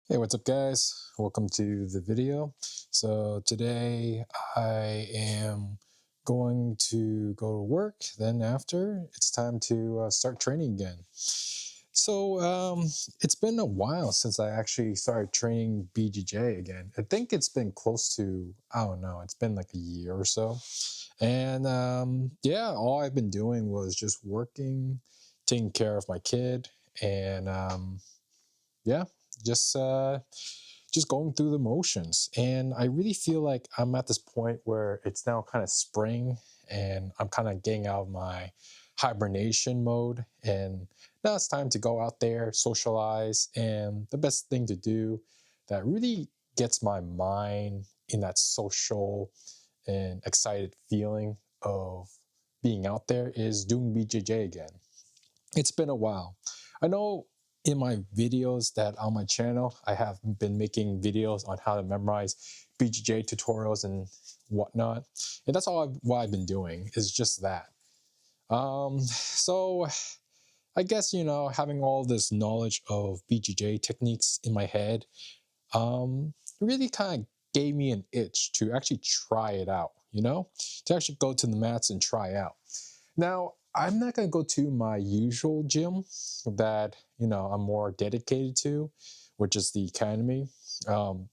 Hey, what's up guys? Welcome to the video. So today I am going to go to work, then after it's time to start training again. So it's been a while since I actually started training BJJ again. I think it's been close to, I don't know, it's been like a year or so. And yeah, all I've been doing was just working, taking care of my kid, and yeah, just uh, just going through the motions. And I really feel like I'm at this point where it's now kind of spring and I'm kind of getting out of my hibernation mode. And now it's time to go out there, socialize. And the best thing to do that really gets my mind in that social and excited feeling of being out there is doing BJJ again. It's been a while. I know in my videos that on my channel, I have been making videos on how to memorize BJJ tutorials and whatnot. And that's what I've been doing is just that. So I guess, having all this knowledge of BJJ techniques in my head, really kind of gave me an itch to actually try it out, to actually go to the mats and try out. Now, I'm not going to go to my usual gym that, I'm more dedicated to, which is the academy.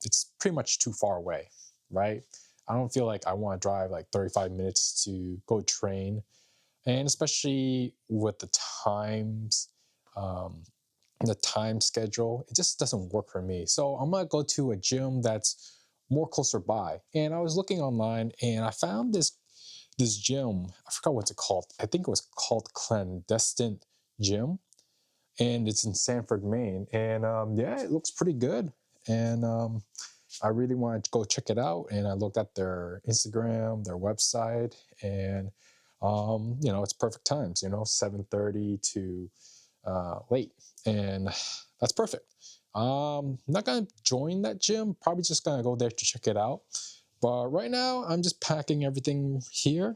It's pretty much too far away, right? I don't feel like I want to drive like 35 minutes to go train. And especially with um, the time schedule, it just doesn't work for me. So I'm going to go to a gym that's more closer by. And I was looking online and I found this gym. I forgot what's it called. I think it was called Clandestine Gym, and it's in Sanford, Maine. And yeah, it looks pretty good. And I really wanted to go check it out. And I looked at their Instagram, their website, and it's perfect times. 7:30 to late, and that's perfect. I'm not gonna join that gym. Probably just gonna go there to check it out. But right now, I'm just packing everything here.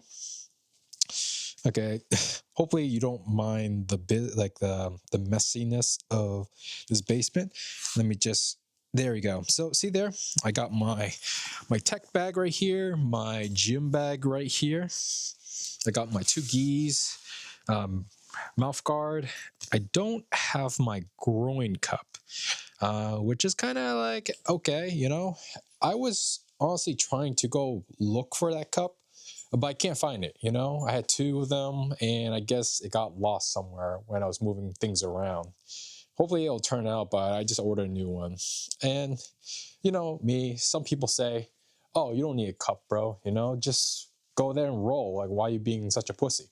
Okay, hopefully you don't mind the messiness of this basement. Let me just. There we go. So see there, I got my tech bag right here, my gym bag right here. I got my two gis, um, mouth guard. I don't have my groin cup, which is kind of like okay, I was honestly trying to go look for that cup, but I can't find it. I had two of them, and I guess it got lost somewhere when I was moving things around. Hopefully it'll turn out, but I just ordered a new one. And me, some people say, "Oh, you don't need a cup, bro. Just go there and roll. Like, why are you being such a pussy?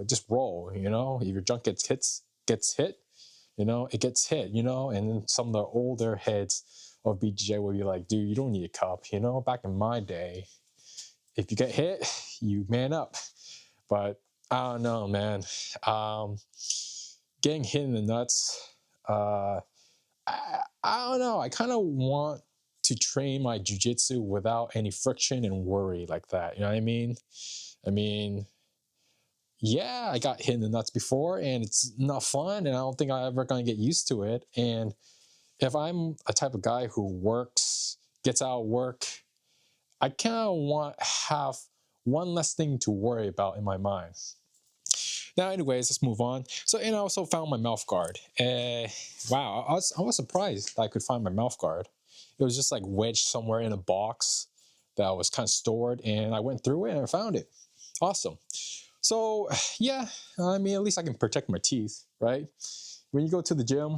Just roll. If your junk gets hit, it gets hit. And then some of the older heads of BJJ will be like, dude, you don't need a cup. Back in my day, if you get hit, you man up. But I don't know, man. Um, Getting hit in the nuts, I don't know. I kind of want to train my jiu-jitsu without any friction and worry like that. You know what I mean? I mean, yeah, I got hit in the nuts before and it's not fun, and I don't think I'm ever going to get used to it. And if I'm a type of guy who gets out of work, I kind of want to have one less thing to worry about in my mind. Now, anyways, let's move on. So, and I also found my mouth guard. Wow, I was surprised that I could find my mouth guard. It was just like wedged somewhere in a box that was kind of stored, and I went through it and I found it. Awesome. So, yeah, I mean, at least I can protect my teeth, right? When you go to the gym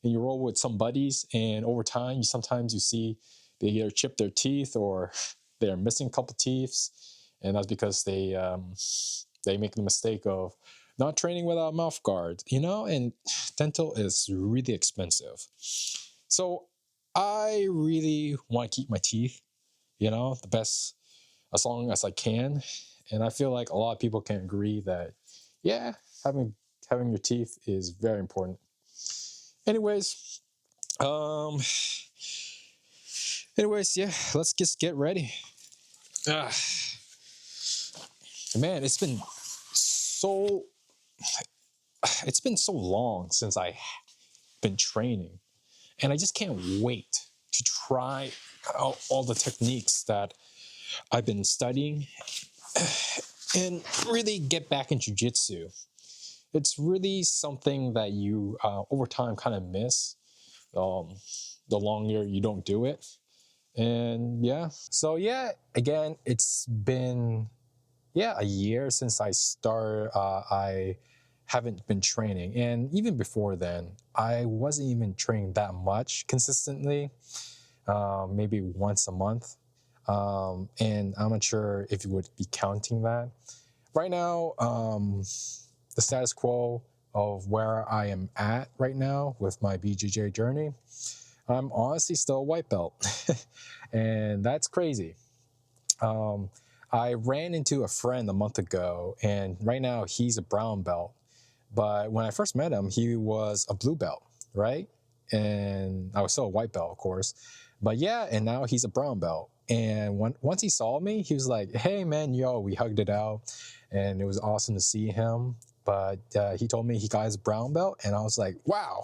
and you roll with some buddies, and over time, sometimes you see they either chip their teeth or they're missing a couple teeth, and that's because they make the mistake of not training without a mouth guard, and dental is really expensive. So I really want to keep my teeth, the best as long as I can. And I feel like a lot of people can agree that, yeah, having your teeth is very important. Anyways, um, yeah, let's just get ready. Ah, man, so it's been so long since I been training, And I just can't wait to try out all the techniques that I've been studying and really get back in jiu-jitsu. It's really something that you over time kind of miss um, the longer you don't do it. And yeah, so yeah, again, it's been a year since I started. I haven't been training, and even before then, I wasn't even training that much consistently. Maybe once a month, and I'm not sure if you would be counting that. Right now, the status quo of where I am at right now with my BJJ journey, I'm honestly still a white belt, and that's crazy. I ran into a friend a month ago, and right now he's a brown belt. But when I first met him, he was a blue belt, right? And I was still a white belt, of course. But yeah, and now he's a brown belt. And once he saw me, he was like, "Hey, man, yo," we hugged it out, and it was awesome to see him. But he told me he got his brown belt, and I was like, "Wow,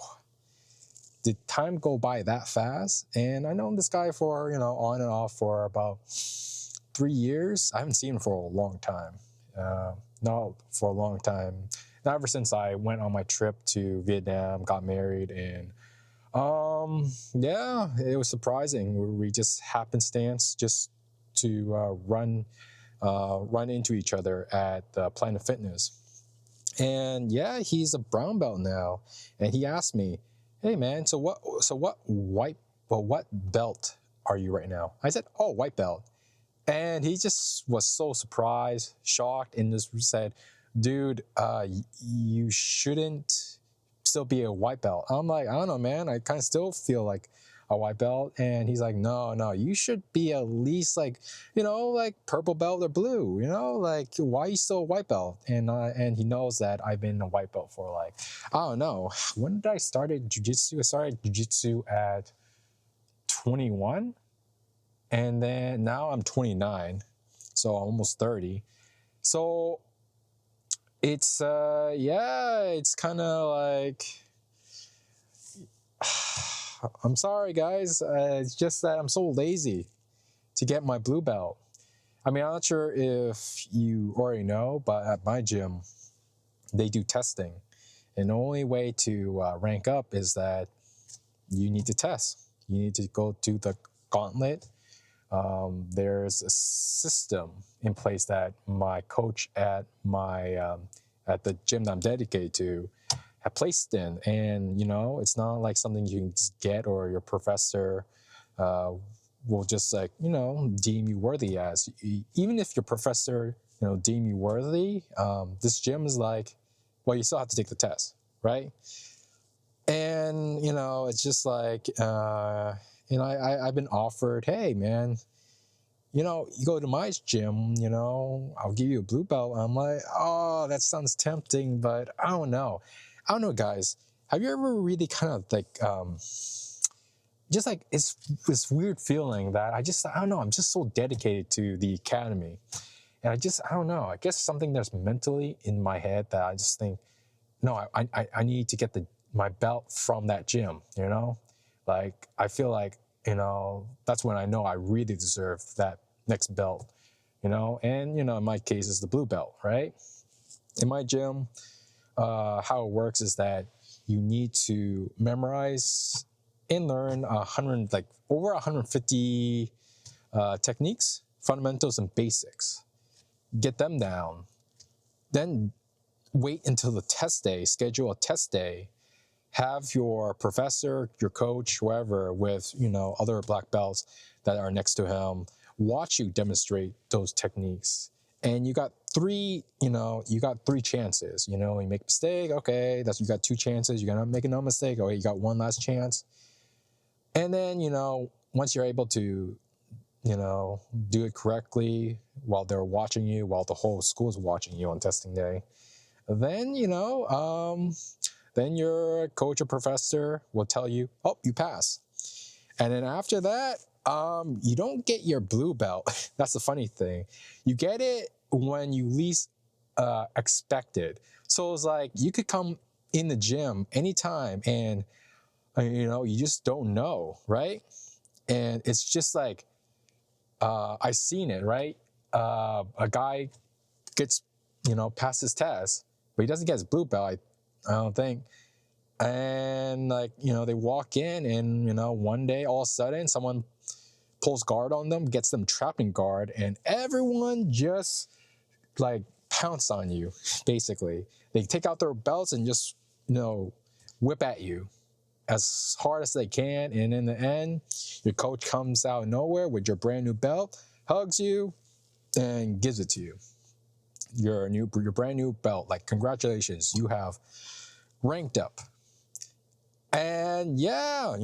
did time go by that fast?" And I known this guy for on and off for about 3 years. I haven't seen him for a long time. Not for a long time. Not ever since I went on my trip to Vietnam, got married, and yeah, it was surprising. We just happenstance just to run into each other at Planet Fitness. And yeah, he's a brown belt now, and he asked me, "Hey man, so what belt are you right now?" I said, "Oh, white belt." And he just was so surprised, shocked, and just said, "Dude, you shouldn't still be a white belt." I'm like, "I don't know, man. I kind of still feel like a white belt." And he's like, no, you should be at least like purple belt or blue. Like, why are you still a white belt?" And he knows that I've been a white belt for like, I don't know, when did I start jiu-jitsu? I started jiu-jitsu at 21. And then now I'm 29, so I'm almost 30. So it's it's kind of like, I'm sorry guys, it's just that I'm so lazy to get my blue belt. I mean, I'm not sure if you already know, but at my gym, they do testing. And the only way to rank up is that you need to test. You need to go to the gauntlet. There's a system in place that my coach at at the gym that I'm dedicated to have placed in, and it's not like something you can just get, or your professor will just deem you worthy as. Even if your professor deem you worthy, this gym is like, well, you still have to take the test, right? And it's just like I've been offered, "Hey man, you go to my gym, I'll give you a blue belt." I'm like, "Oh, that sounds tempting, but I don't know." Guys. Have you ever really kind of like, just like, it's this weird feeling that I don't know, I'm just so dedicated to the academy. And I don't know, I guess something that's mentally in my head that I just think, no, I need to get my belt from that gym, Like, I feel like, that's when I know I really deserve that next belt, And, in my case, it's the blue belt, right? In my gym, how it works is that you need to memorize and learn over 150 techniques, fundamentals, and basics. Get them down. Then wait until the test day, schedule a test day, have your professor, your coach, whoever, with other black belts that are next to him, watch you demonstrate those techniques. And you got three chances. You make a mistake, okay, you got 2 chances. You're gonna make another mistake, okay, you got one last chance. And then once you're able to do it correctly while they're watching you, while the whole school is watching you on testing day, then then your coach or professor will tell you, "Oh, you pass." And then after that, you don't get your blue belt. That's the funny thing. You get it when you least expect it. So it's like, you could come in the gym anytime, and You just don't know, right? And it's just like, I seen it, right? A guy gets, past his test, but he doesn't get his blue belt, I don't think. And like, they walk in and, one day all of a sudden someone pulls guard on them, gets them trapped in guard, and everyone just like pounce on you, basically. They take out their belts and just, whip at you as hard as they can. And in the end, your coach comes out of nowhere with your brand new belt, hugs you, and gives it to you. Your brand new belt. Like, congratulations, you have ranked up. And yeah,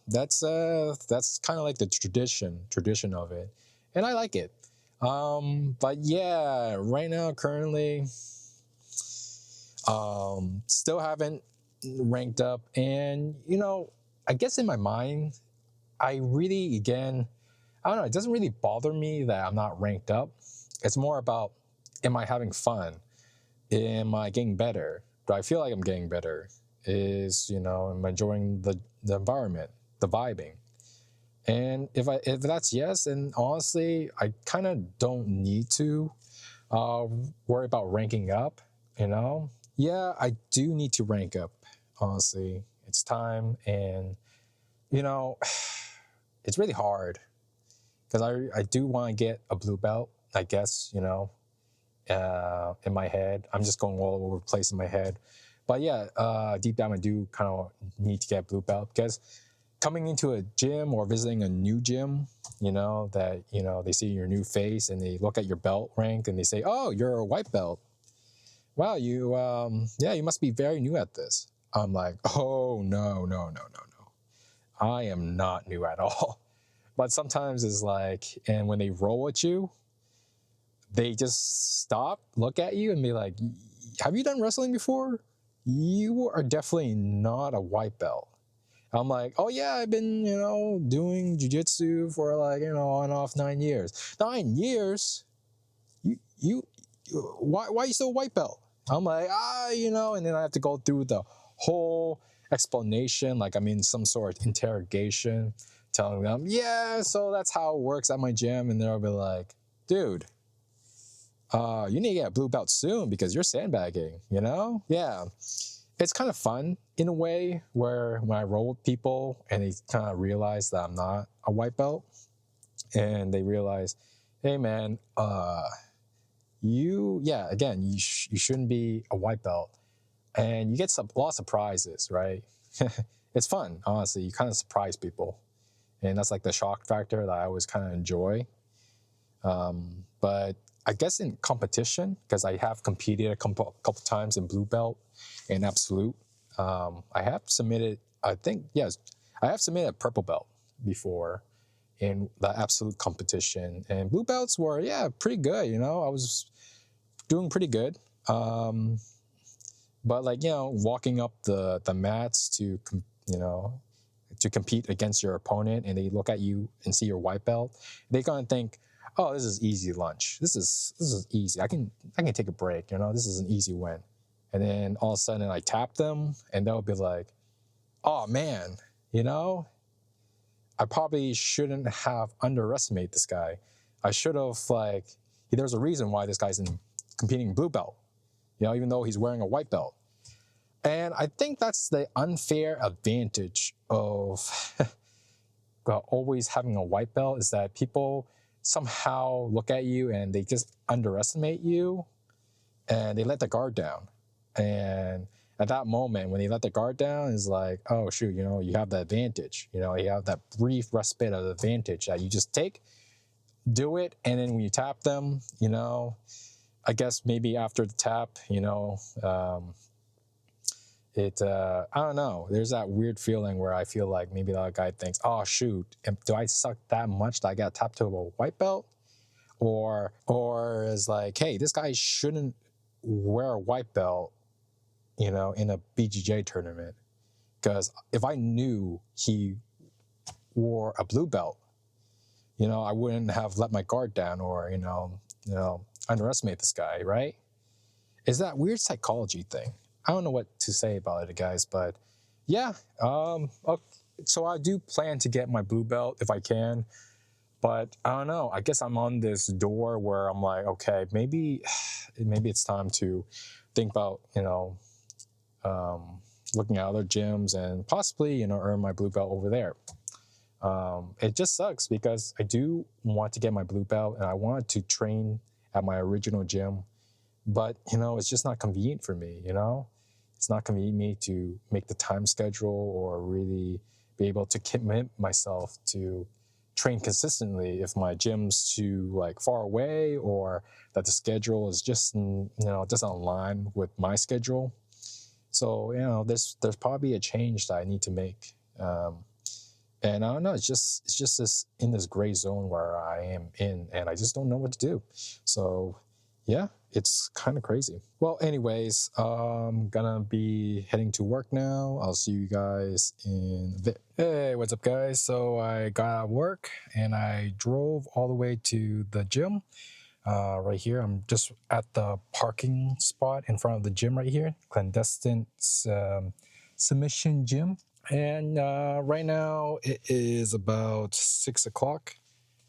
that's kind of like the tradition of it, and I like it. But yeah, right now, currently, still haven't ranked up, and I guess in my mind, I really, again, I don't know, it doesn't really bother me that I'm not ranked up. It's more about, am I having fun? Am I getting better? Do I feel like I'm getting better? Am I enjoying the environment, the vibing? And if that's yes, then honestly, I kind of don't need to worry about ranking up. Yeah, I do need to rank up. Honestly, it's time, and it's really hard because I do want to get a blue belt. I guess in my head, I'm just going all over the place in my head. But yeah, deep down, I do kind of need to get a blue belt, because coming into a gym or visiting a new gym, that, they see your new face and they look at your belt rank and they say, oh, you're a white belt. Wow, you must be very new at this. I'm like, oh, no. I am not new at all. But sometimes it's like, and when they roll at you, they just stop, look at you and be like, have you done wrestling before? You are definitely not a white belt. I'm like, oh yeah, I've been, doing jiu-jitsu for like, on and off 9 years. 9 years? You why are you still a white belt? I'm like, and then I have to go through the whole explanation, like I'm in some sort of interrogation, telling them, yeah, so that's how it works at my gym. And they'll be like, dude, you need to get a blue belt soon because you're sandbagging, Yeah. It's kind of fun in a way where when I roll with people and they kind of realize that I'm not a white belt, and they realize, hey man, you shouldn't be a white belt, and you get a lot of surprises, right? It's fun, honestly. You kind of surprise people, and that's like the shock factor that I always kind of enjoy. But I guess in competition, because I have competed a couple times in blue belt and absolute, I have submitted, I have submitted a purple belt before in the absolute competition, and blue belts were, pretty good. I was doing pretty good. But like, walking up the mats to compete against your opponent, and they look at you and see your white belt, they gonna think, oh, this is easy lunch. This is easy. I can take a break. This is an easy win. And then all of a sudden I tap them, and they'll be like, oh man, I probably shouldn't have underestimated this guy. I should have, like, there's a reason why this guy's competing blue belt, even though he's wearing a white belt. And I think that's the unfair advantage of always having a white belt, is that people somehow look at you and they just underestimate you, and they let the guard down. And at that moment, when they let the guard down, it's like, oh shoot, you have the advantage. You have that brief respite of advantage that you just take, do it, and then when you tap them, I guess maybe after the tap, I don't know. There's that weird feeling where I feel like maybe that guy thinks, oh shoot, do I suck that much that I got tapped to a white belt? Or is like, hey, this guy shouldn't wear a white belt, in a BJJ tournament. Because if I knew he wore a blue belt, I wouldn't have let my guard down or, underestimate this guy, right? It's that weird psychology thing. I don't know what to say about it, guys, but yeah. Okay. So I do plan to get my blue belt if I can, but I don't know. I guess I'm on this door where I'm like, okay, maybe it's time to think about, um, looking at other gyms and possibly, earn my blue belt over there. It just sucks because I do want to get my blue belt and I want to train at my original gym, but it's just not convenient for me. It's not convenient for me to make the time schedule or really be able to commit myself to train consistently if my gym's too like far away or that the schedule is just doesn't align with my schedule. So there's probably a change that I need to make. And I don't know, it's just this in this gray zone where I am in, and I just don't know what to do. So yeah, it's kind of crazy. Well, anyways, I'm gonna be heading to work now. I'll see you guys in a bit. Hey, what's up, guys? So I got out of work and I drove all the way to the gym. Right here, I'm just at the parking spot in front of the gym right here, clandestine submission gym. And right now it is about 6 o'clock,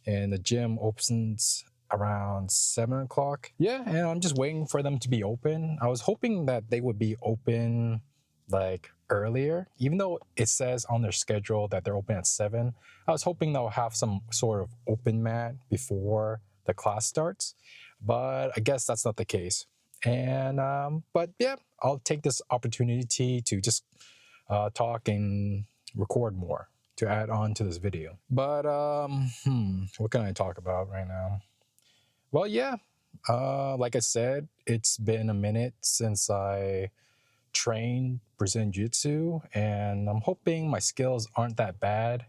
and the gym opens around 7 o'clock. Yeah, and I'm just waiting for them to be open. I was hoping that they would be open like earlier, even though it says on their schedule that they're open at 7. I was hoping they'll have some sort of open mat before the class starts, but I guess that's not the case. And but yeah, I'll take this opportunity to just talk and record more to add on to this video. But what can I talk about right now? Well, yeah, like I said, it's been a minute since I trained Brazilian Jiu-Jitsu, and I'm hoping my skills aren't that bad.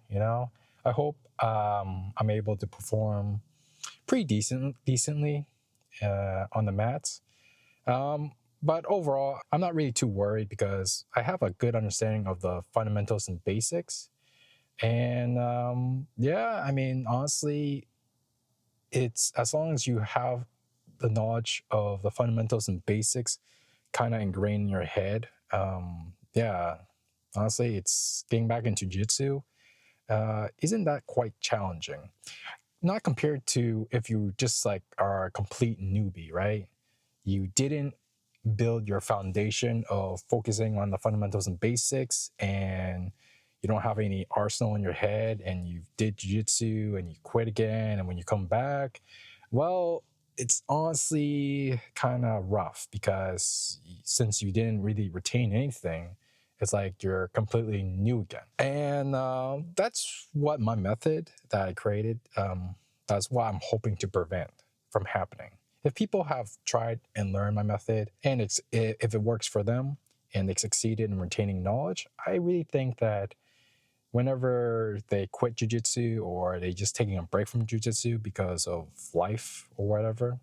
I hope I'm able to perform pretty decently on the mats. But overall, I'm not really too worried because I have a good understanding of the fundamentals and basics. And yeah, I mean, honestly, it's as long as you have the knowledge of the fundamentals and basics kind of ingrained in your head. Yeah, honestly, it's getting back into jiu-jitsu. Isn't that quite challenging? Not compared to if you just like are a complete newbie, right? You didn't build your foundation of focusing on the fundamentals and basics, and you don't have any arsenal in your head, and you did jiu-jitsu and you quit again, and when you come back, well, it's honestly kind of rough because since you didn't really retain anything, it's like you're completely new again. And that's what my method that I created, that's what I'm hoping to prevent from happening. If people have tried and learned my method and if it works for them and they succeeded in retaining knowledge, I really think that whenever they quit jiu-jitsu or they just taking a break from jiu-jitsu because of life or whatever,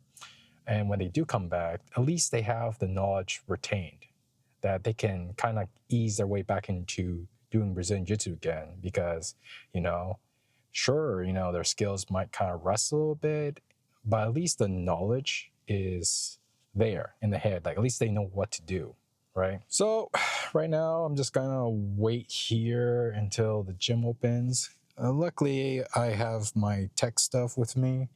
and when they do come back, at least they have the knowledge retained that they can kind of ease their way back into doing Brazilian jiu-jitsu again because, sure, their skills might kind of rust a little bit, but at least the knowledge is there in the head. Like at least they know what to do, right? So right now I'm just gonna wait here until the gym opens. Luckily, I have my tech stuff with me.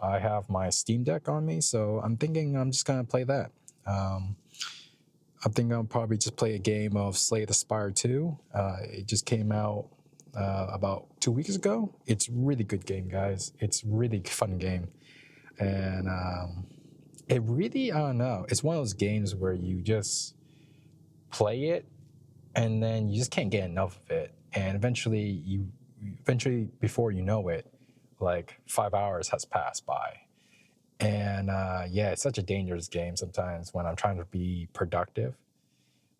I have my Steam Deck on me, so I'm thinking I'm just gonna play that. I'm thinking I'll probably just play a game of Slay the Spire 2. It just came out about 2 weeks ago. It's a really good game, guys. It's a really fun game. And it really, I don't know, it's one of those games where you just play it and then you just can't get enough of it. And eventually, before you know it, like 5 hours has passed by. And yeah, it's such a dangerous game sometimes when I'm trying to be productive.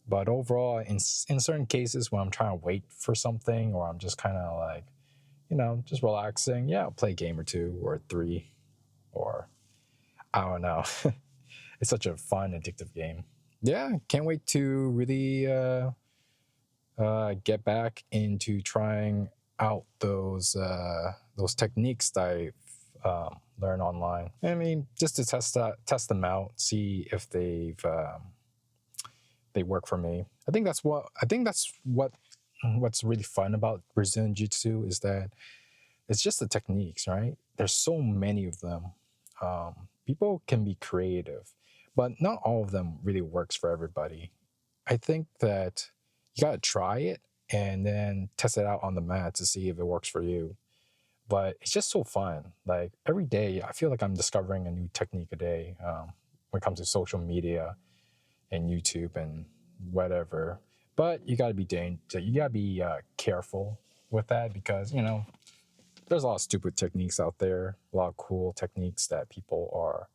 But overall, in certain cases when I'm trying to wait for something or I'm just kind of like, just relaxing, yeah, I'll play a game or 2 or 3 or I don't know. It's such a fun, addictive game. Yeah, can't wait to really get back into trying out those techniques that I've learned online. I mean, just to test them out, see if they've they work for me. What's really fun about Brazilian Jiu-Jitsu is that it's just the techniques, right? There's so many of them. People can be creative, but not all of them really works for everybody. I think that you got to try it and then test it out on the mat to see if it works for you. But it's just so fun. Like every day, I feel like I'm discovering a new technique a day when it comes to social media and YouTube and whatever. But you got to be careful with that because there's a lot of stupid techniques out there, a lot of cool techniques that people are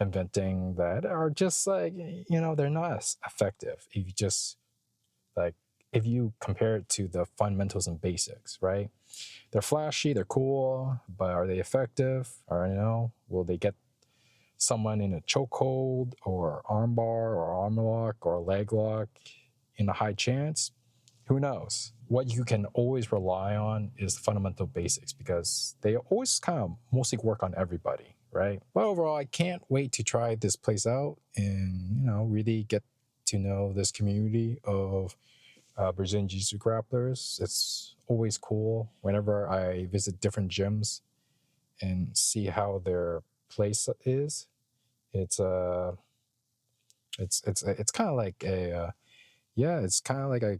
inventing that are just like, they're not as effective if you just like, if you compare it to the fundamentals and basics, right? They're flashy, they're cool, but are they effective? Or, will they get someone in a chokehold or armbar or arm lock or leg lock in a high chance? Who knows? What you can always rely on is the fundamental basics because they always kind of mostly work on everybody, right? But overall, I can't wait to try this place out and, really get to know this community of Brazilian Jiu-Jitsu grapplers. It's always cool whenever I visit different gyms and see how their place is. It's it's kind of like it's kind of like a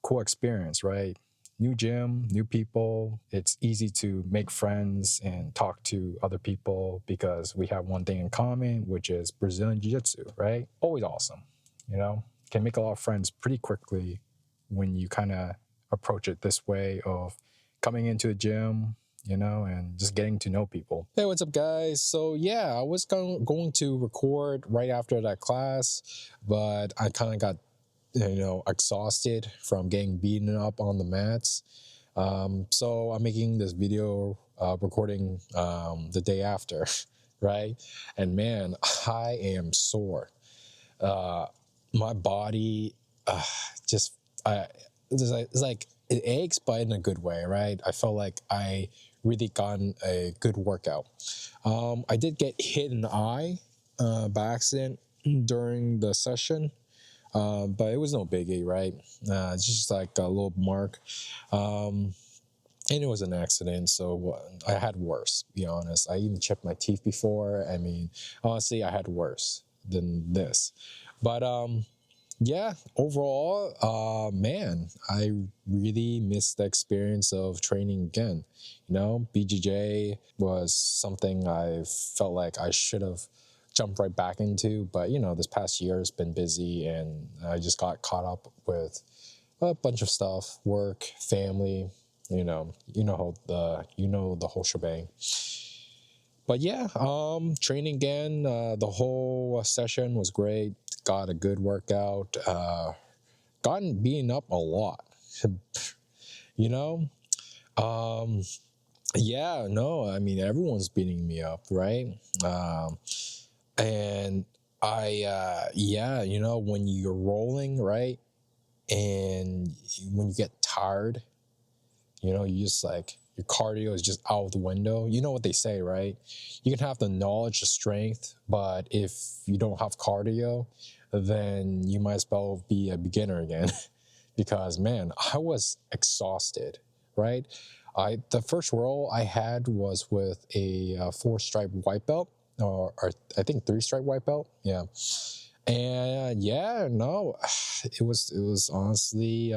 cool experience, right? New gym, new people. It's easy to make friends and talk to other people because we have one thing in common, which is Brazilian Jiu-Jitsu, right? Always awesome, Can make a lot of friends pretty quickly when you kind of approach it this way of coming into a gym, and just getting to know people. Hey, what's up, guys? So, I was going to record right after that class, but I kind of got exhausted from getting beaten up on the mats. So I'm making this video recording the day after, right? And man, I am sore. My body just, it's like it aches, but in a good way, right? I felt like I really gotten a good workout. I did get hit in the eye by accident during the session. But it was no biggie, right? It's just like a little mark. And it was an accident, so I had worse, to be honest. I even checked my teeth before. I mean, honestly, I had worse than this. But overall, man, I really missed the experience of training again. BJJ was something I felt like I should have jumped right back into, but this past year has been busy and I just got caught up with a bunch of stuff, work, family, the whole shebang. But training again, the whole session was great. Got a good workout, gotten beaten up a lot, I mean, everyone's beating me up, right? And when you're rolling, right? And when you get tired, you just like, your cardio is just out of the window. You know what they say, right? You can have the knowledge, the strength, but if you don't have cardio, then you might as well be a beginner again. Because, man, I was exhausted, right? The first roll I had was with a 4-stripe white belt, or I think 3-stripe white belt. Yeah. And it was honestly,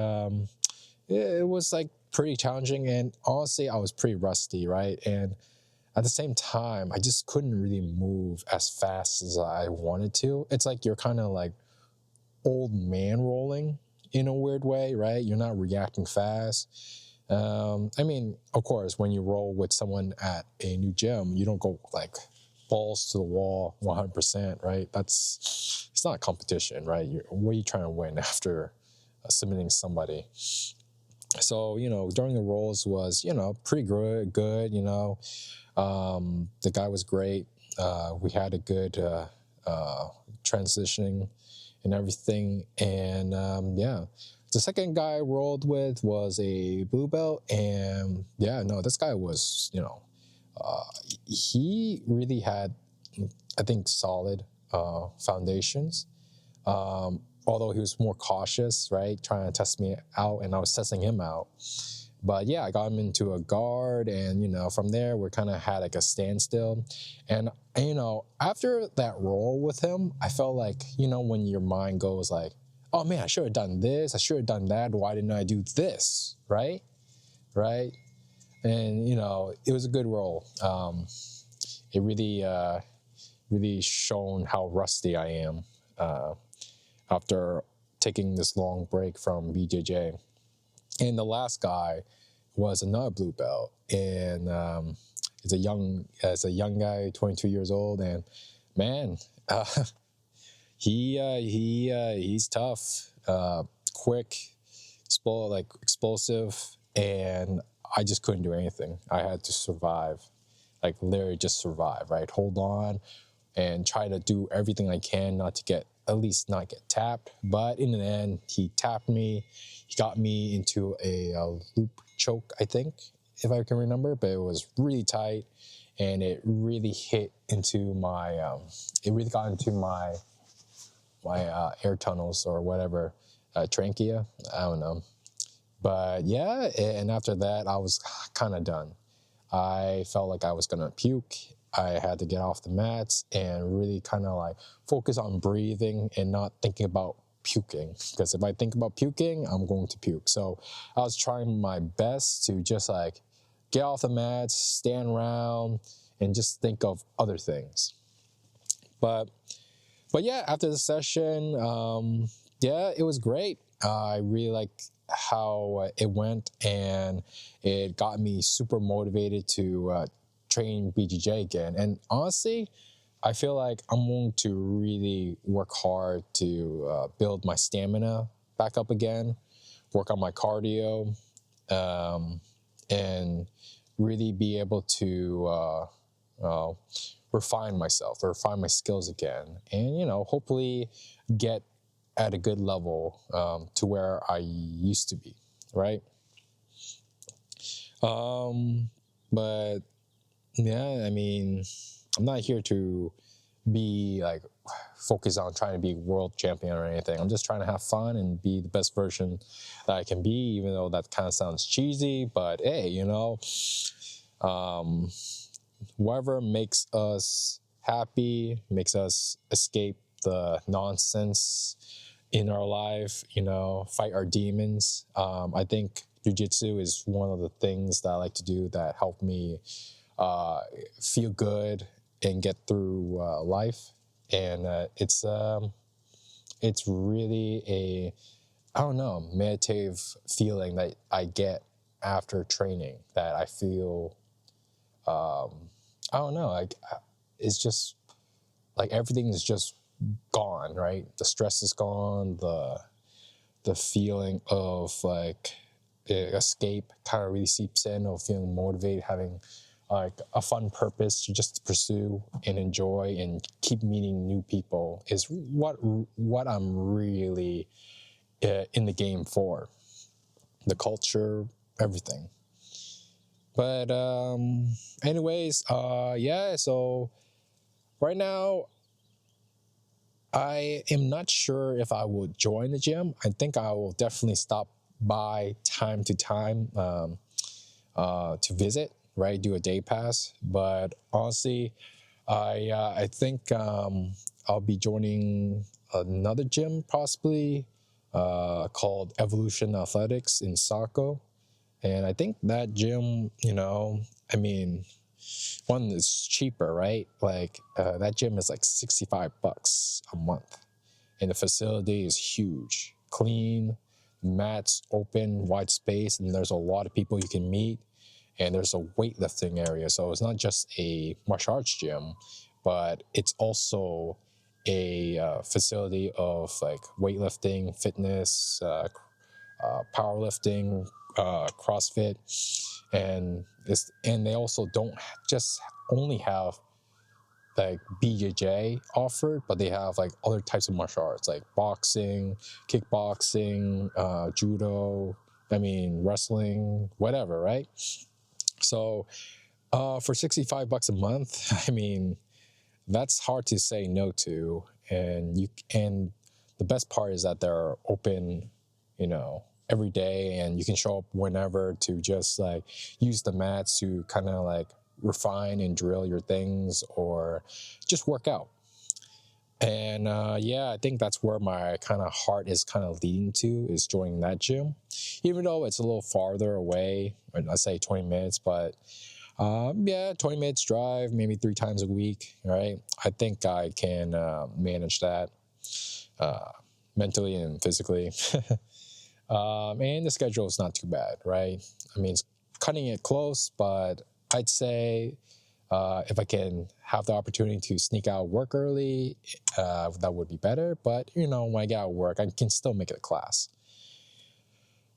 it was like pretty challenging. And honestly, I was pretty rusty, right? And at the same time, I just couldn't really move as fast as I wanted to. It's like you're kind of like old man rolling in a weird way, right? You're not reacting fast. I mean, of course, when you roll with someone at a new gym, you don't go like balls to the wall 100%, right? It's not a competition, right? What are you trying to win after submitting somebody? So, during the rolls was, pretty good, the guy was great. We had a good transitioning and everything. And the second guy I rolled with was a blue belt. And this guy was, he really had, I think, solid foundations. although he was more cautious, right, trying to test me out, and I was testing him out. But yeah, I got him into a guard, and from there we kind of had like a standstill. And after that roll with him, I felt like when your mind goes like, oh man, I should have done this, I should have done that, why didn't I do this, right? And it was a good roll. It really shown how rusty I am after taking this long break from BJJ. And the last guy was another blue belt, and it's a young guy, 22 years old, and man, he's tough, quick, explosive, and I just couldn't do anything. I had to survive, like literally just survive, right? Hold on and try to do everything I can not to at least not get tapped. But in the end, he tapped me. He got me into a loop choke, I think, if I can remember, but it was really tight, and it really hit into my, it really got into my air tunnels or whatever, trachea, I don't know. But yeah, and after that, I was kind of done. I felt like I was going to puke. I had to get off the mats and really kind of like focus on breathing and not thinking about puking. Because if I think about puking, I'm going to puke. So I was trying my best to just like get off the mats, stand around, and just think of other things. But yeah, after the session, yeah, it was great. I really liked how it went, and it got me super motivated to train BJJ again. And honestly, I feel like I'm going to really work hard to build my stamina back up again, work on my cardio, and really be able to refine myself, or refine my skills again, and hopefully get at a good level to where I used to be, right? But yeah, I mean, I'm not here to be like focused on trying to be world champion or anything. I'm just trying to have fun and be the best version that I can be, even though that kind of sounds cheesy. But hey, whatever makes us happy, makes us escape the nonsense in our life, fight our demons. I think Jiu-Jitsu is one of the things that I like to do that help me feel good and get through life. And it's really a, I don't know, meditative feeling that I get after training, that I feel, I don't know, like it's just like everything is just gone, right? The stress is gone, the feeling of like escape kind of really seeps in, of feeling motivated, having like a fun purpose to just pursue and enjoy and keep meeting new people is what I'm really in the game for. The culture, everything. But anyways, yeah, so right now I am not sure if I will join the gym. I think I will definitely stop by time to time to visit, right? Do a day pass. But honestly, I think I'll be joining another gym possibly called Evolution Athletics in Saco. And I think that gym, I mean, one is cheaper, right? Like that gym is like $65 a month, and the facility is huge, clean, mats open, wide space, and there's a lot of people you can meet, and there's a weightlifting area. So it's not just a martial arts gym, but it's also a facility of like weightlifting, fitness, powerlifting, CrossFit, and they also don't just only have like BJJ offered, but they have like other types of martial arts like boxing, kickboxing, judo, wrestling, whatever, right? So for $65 a month, that's hard to say no to, and the best part is that they're open, every day, and you can show up whenever to just like use the mats to kind of like refine and drill your things or just work out. And yeah, I think that's where my kind of heart is kind of leading to, is joining that gym, even though it's a little farther away. Let's say 20 minutes, but yeah, 20 minutes drive, maybe 3 times a week, right? I think I can manage that mentally and physically. And the schedule is not too bad, right? I mean, it's cutting it close, but I'd say if I can have the opportunity to sneak out work early, that would be better. But, when I get out of work, I can still make it a class.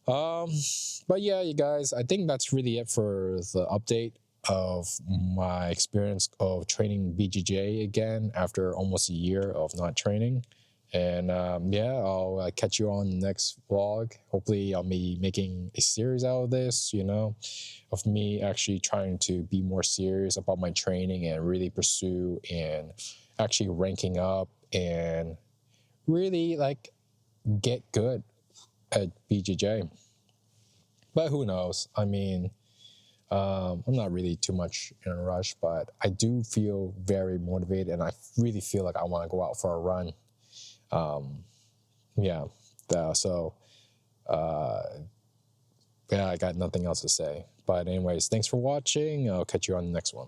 But yeah, you guys, I think that's really it for the update of my experience of training BJJ again after almost a year of not training. And yeah, I'll catch you on the next vlog. Hopefully I'll be making a series out of this, of me actually trying to be more serious about my training and really pursue and actually ranking up and really like get good at BJJ. But who knows? I mean, I'm not really too much in a rush, but I do feel very motivated, and I really feel like I want to go out for a run. Yeah, so yeah, I got nothing else to say. But anyways, thanks for watching. I'll catch you on the next one.